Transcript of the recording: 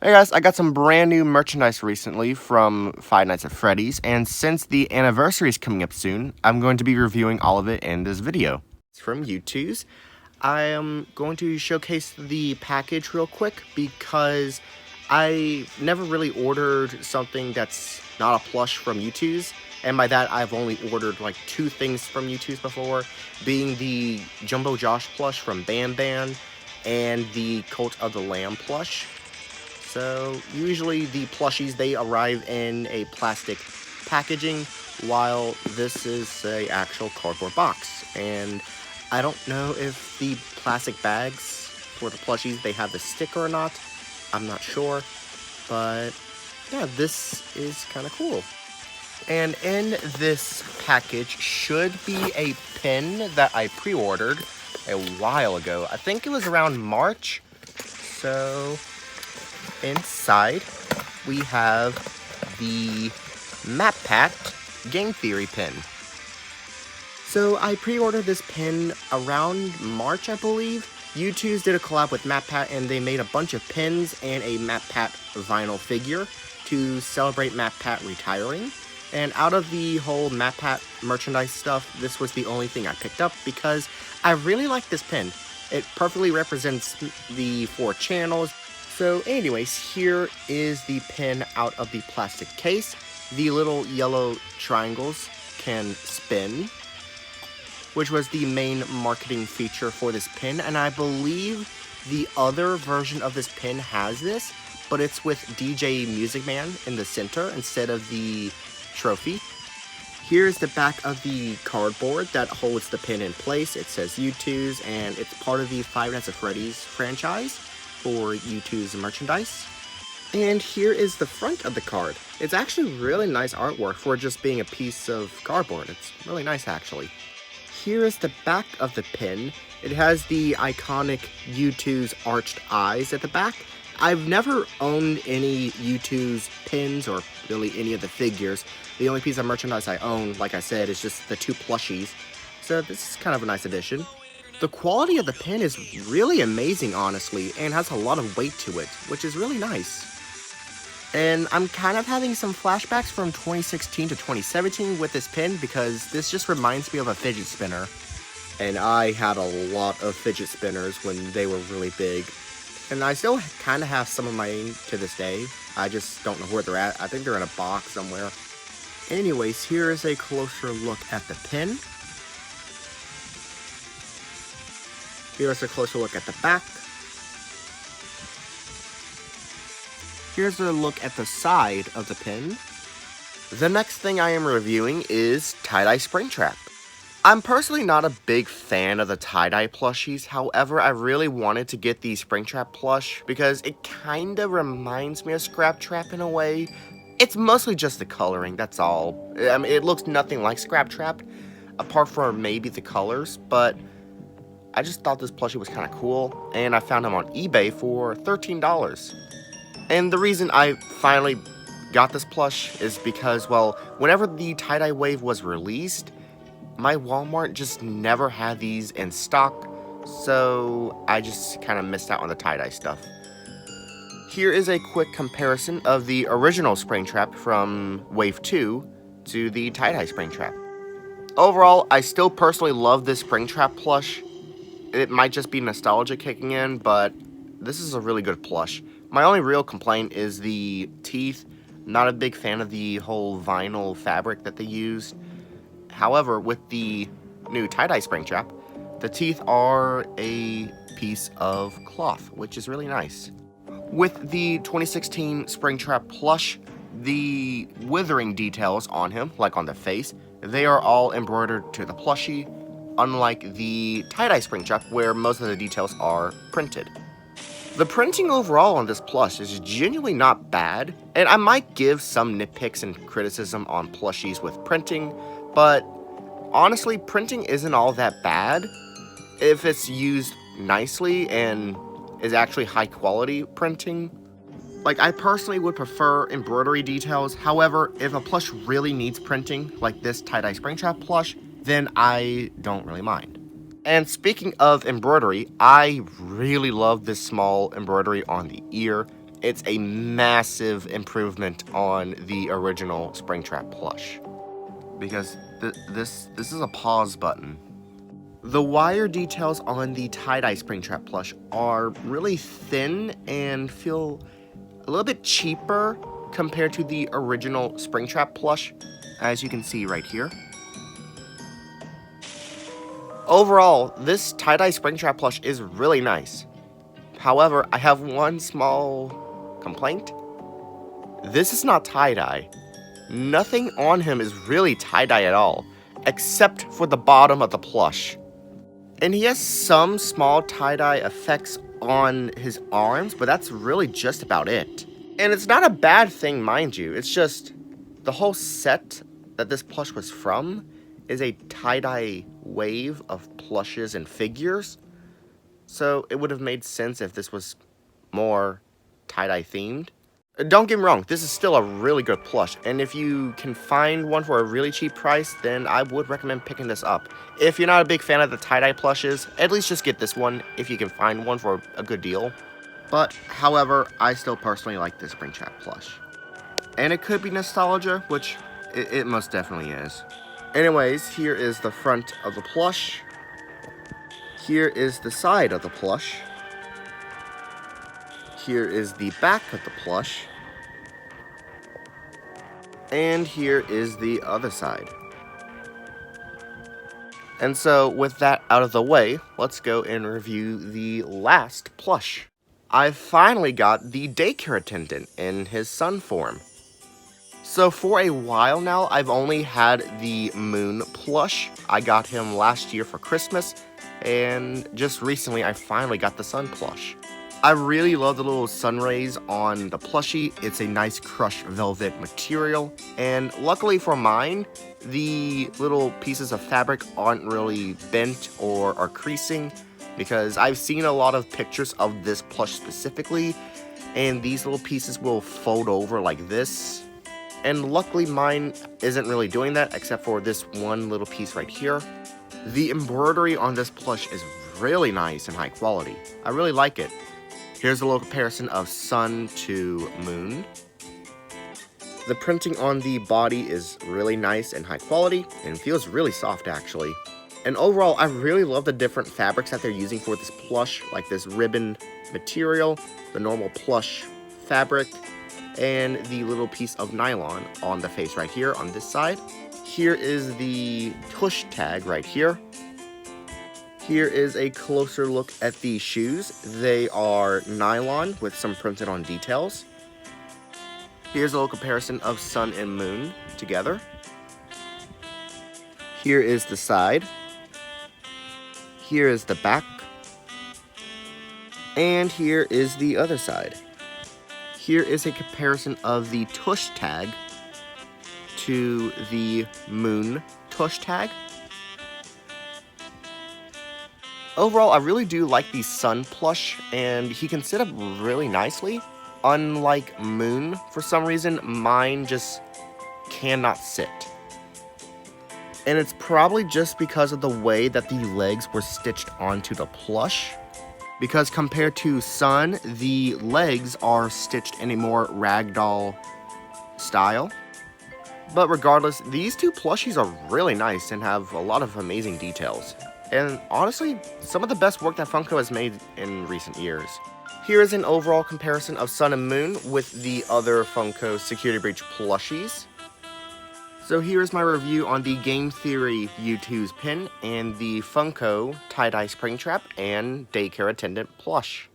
Hey guys, I got some brand new merchandise recently from Five Nights at Freddy's, and since the anniversary is coming up soon, I'm going to be reviewing all of it in this video. It's from Youtooz. I am going to showcase the package real quick because I never really ordered something that's not a plush from Youtooz, and by that I've only ordered like two things from Youtooz before, being the Jumbo Josh plush from Bam Bam and the Cult of the Lamb plush. So usually the plushies, they arrive in a plastic packaging, while this is a actual cardboard box. And I don't know if the plastic bags for the plushies, they have the sticker or not. I'm not sure, but yeah, this is kind of cool. And in this package should be a pin that I pre-ordered a while ago. I think it was around March. So inside, we have the MatPat Game Theory pin. So I pre-ordered this pin around March, I believe. Youtooz did a collab with MatPat, and they made a bunch of pins and a MatPat vinyl figure to celebrate MatPat retiring. And out of the whole MatPat merchandise stuff, this was the only thing I picked up because I really like this pin. It perfectly represents the 4 channels. So anyways, here is the pin out of the plastic case. The little yellow triangles can spin, which was the main marketing feature for this pin. And I believe the other version of this pin has this, but it's with DJ Music Man in the center instead of the trophy. Here's the back of the cardboard that holds the pin in place. It says Youtooz, and it's part of the Five Nights at Freddy's franchise for Youtooz merchandise. And here is the front of the card. It's actually really nice artwork for just being a piece of cardboard. It's really nice, actually. Here is the back of the pin. It has the iconic Youtooz arched eyes at the back. I've never owned any Youtooz pins or really any of the figures. The only piece of merchandise I own, like I said, is just the 2 plushies. So this is kind of a nice addition. The quality of the pin is really amazing, honestly, and has a lot of weight to it, which is really nice. And I'm kind of having some flashbacks from 2016 to 2017 with this pin because this just reminds me of a fidget spinner. And I had a lot of fidget spinners when they were really big. And I still kind of have some of mine to this day. I just don't know where they're at. I think they're in a box somewhere. Anyways, here is a closer look at the pin. Here's a closer look at the back. Here's a look at the side of the pin. The next thing I am reviewing is tie-dye Springtrap. I'm personally not a big fan of the tie-dye plushies, however, I really wanted to get the Springtrap plush because it kinda reminds me of Scraptrap in a way. It's mostly just the coloring, that's all. I mean, it looks nothing like Scraptrap, apart from maybe the colors, but I just thought this plushie was kind of cool, and I found him on eBay for $13. And the reason I finally got this plush is because, well, whenever the tie-dye wave was released, my Walmart just never had these in stock, so I just kind of missed out on the tie-dye stuff. Here is a quick comparison of the original Springtrap from Wave 2 to the tie-dye Springtrap. Overall, I still personally love this Springtrap plush. It might just be nostalgia kicking in, but this is a really good plush. My only real complaint is the teeth. Not a big fan of the whole vinyl fabric that they used. However, with the new tie-dye Springtrap, the teeth are a piece of cloth, which is really nice. With the 2016 Springtrap plush, the withering details on him, like on the face, they are all embroidered to the plushie, unlike the tie-dye Springtrap where most of the details are printed. The printing overall on this plush is genuinely not bad, and I might give some nitpicks and criticism on plushies with printing, but honestly, printing isn't all that bad if it's used nicely and is actually high quality printing. Like, I personally would prefer embroidery details. However, if a plush really needs printing, like this tie-dye Springtrap plush, then I don't really mind. And speaking of embroidery, I really love this small embroidery on the ear. it's a massive improvement on the original Springtrap plush. Because this is a pause button. The wire details on the tie-dye Springtrap plush are really thin and feel a little bit cheaper compared to the original Springtrap plush, as you can see right here. Overall, this tie-dye Springtrap plush is really nice. However, I have one small complaint. This is not tie-dye. Nothing on him is really tie-dye at all, except for the bottom of the plush. And he has some small tie-dye effects on his arms, but that's really just about it. And it's not a bad thing, mind you. It's just the whole set that this plush was from is a tie-dye wave of plushes and figures. So it would have made sense if this was more tie-dye themed. Don't get me wrong, this is still a really good plush, and if you can find one for a really cheap price, then I would recommend picking this up. If you're not a big fan of the tie-dye plushes, at least just get this one if you can find one for a good deal. But, however, I still personally like this Springtrap plush. And it could be nostalgia, which it most definitely is. Anyways, here is the front of the plush. Here is the side of the plush. Here is the back of the plush. And here is the other side. And so, with that out of the way, let's go and review the last plush. I finally got the Daycare attendant in his son form. So for a while now, I've only had the Moon plush. I got him last year for Christmas, and just recently I finally got the Sun plush. I really love the little sun rays on the plushie. It's a nice crushed velvet material, and luckily for mine, the little pieces of fabric aren't really bent or are creasing, because I've seen a lot of pictures of this plush specifically, and these little pieces will fold over like this. And luckily mine isn't really doing that, except for this one little piece right here. The embroidery on this plush is really nice and high quality. I really like it. Here's a little comparison of sun to moon. The printing on the body is really nice and high quality, and feels really soft actually. And overall, I really love the different fabrics that they're using for this plush, like this ribbon material, the normal plush fabric, and the little piece of nylon on the face right here on this side. Here is the tush tag right here. Here is a closer look at the shoes. They are nylon with some printed on details. Here's a little comparison of sun and moon together. Here is the side. Here is the back. And here is the other side. Here is a comparison of the tush tag to the moon tush tag. Overall, I really do like the sun plush, and he can sit up really nicely. Unlike moon, for some reason, mine just cannot sit. And it's probably just because of the way that the legs were stitched onto the plush. Because compared to sun, the legs are stitched in a more ragdoll style. But regardless, these two plushies are really nice and have a lot of amazing details. And honestly, some of the best work that Funko has made in recent years. Here is an overall comparison of Sun and Moon with the other Funko Security Breach plushies. So here is my review on the Game Theory Youtooz pin and the Funko Tie-Dye Springtrap and Daycare Attendant plush.